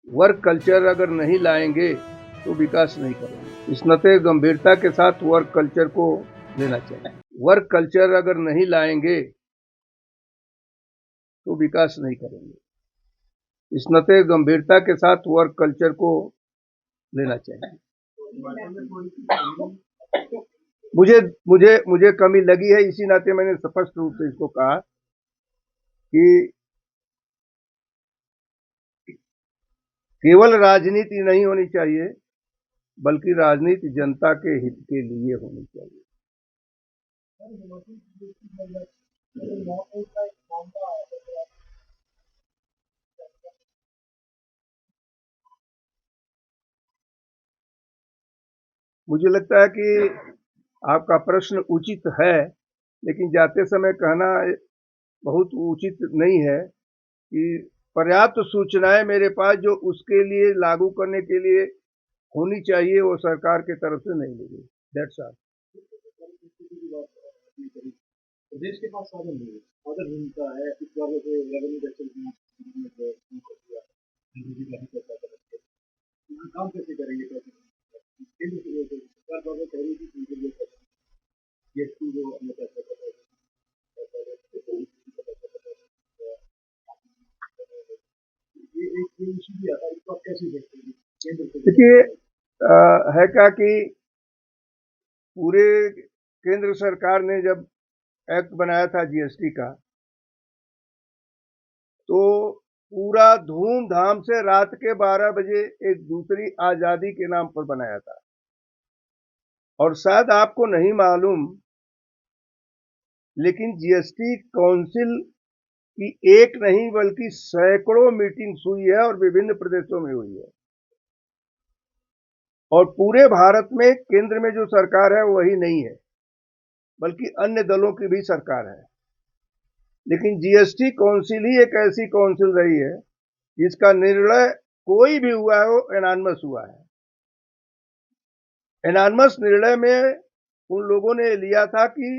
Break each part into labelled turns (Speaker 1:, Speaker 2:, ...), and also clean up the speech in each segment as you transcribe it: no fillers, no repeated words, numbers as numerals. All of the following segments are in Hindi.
Speaker 1: वर्क कल्चर अगर नहीं लाएंगे तो विकास नहीं करेंगे। इस नाते गंभीरता के साथ वर्क कल्चर को लेना चाहिए। वर्क कल्चर अगर नहीं लाएंगे तो विकास नहीं करेंगे। इस नाते गंभीरता के साथ वर्क कल्चर को लेना चाहिए। मुझे मुझे मुझे कमी लगी है, इसी नाते मैंने स्पष्ट रूप से इसको कहा कि केवल राजनीति नहीं होनी चाहिए, बल्कि राजनीति जनता के हित के लिए होनी चाहिए। मुझे लगता है कि आपका प्रश्न उचित है, लेकिन जाते समय कहना बहुत उचित नहीं है कि पर्याप्त सूचनाएं मेरे पास जो उसके लिए लागू करने के लिए होनी चाहिए वो सरकार की तरफ से नहीं मिली। That's all.
Speaker 2: प्रदेश के पास साधन नहीं है, साधन न्यूनता है। इस बार से रेवेन्यू काम कैसे करेंगे? केंद्र सरकार द्वारा कह रही थी जीएसटी जो ये एक इशू भी आता है, इसको आप कैसे देखते हैं?
Speaker 1: देखिए, है क्या कि पूरे केंद्र सरकार ने जब एक्ट बनाया था जीएसटी का, तो पूरा धूमधाम से रात के 12 बजे एक दूसरी आजादी के नाम पर बनाया था। और शायद आपको नहीं मालूम, लेकिन जीएसटी काउंसिल की एक नहीं बल्कि सैकड़ों मीटिंग्स हुई है और विभिन्न प्रदेशों में हुई है। और पूरे भारत में केंद्र में जो सरकार है वही नहीं है, बल्कि अन्य दलों की भी सरकार है। लेकिन जीएसटी काउंसिल ही एक ऐसी काउंसिल रही है जिसका निर्णय कोई भी हुआ है वो एनानमस हुआ है। एनानमस निर्णय में उन लोगों ने लिया था कि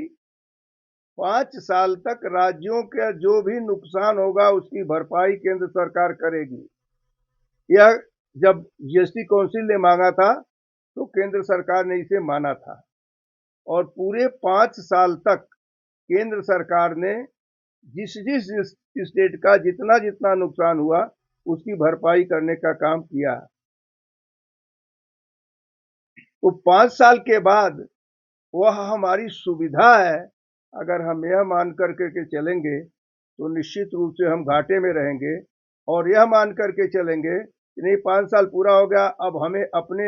Speaker 1: 5 साल तक राज्यों के जो भी नुकसान होगा उसकी भरपाई केंद्र सरकार करेगी। यह जब जीएसटी काउंसिल ने मांगा था तो केंद्र सरकार ने इसे माना था, और पूरे 5 साल तक केंद्र सरकार ने जिस स्टेट का जितना जितना नुकसान हुआ उसकी भरपाई करने का काम किया। तो 5 साल के बाद वह हमारी सुविधा है। अगर हम यह मान करके चलेंगे तो निश्चित रूप से हम घाटे में रहेंगे, और यह मान करके चलेंगे कि नहीं 5 साल पूरा हो गया अब हमें अपने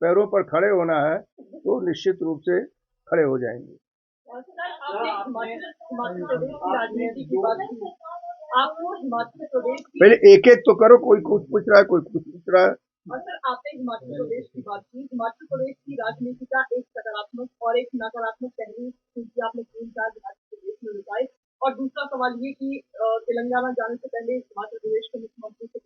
Speaker 1: पैरों पर खड़े होना है, तो निश्चित रूप से खड़े हो जाएंगे। पहले एक एक तो करो, कोई कुछ पूछ रहा है, कोई कुछ पूछ रहा है।
Speaker 3: और सर, आपने हिमाचल प्रदेश की बात की। हिमाचल प्रदेश की राजनीति का एक सकारात्मक और एक नकारात्मक पहलू क्योंकि आपने 3-4 हिमाचल प्रदेश में बताए। और दूसरा सवाल ये कि तेलंगाना जाने से पहले हिमाचल प्रदेश के मुख्यमंत्री से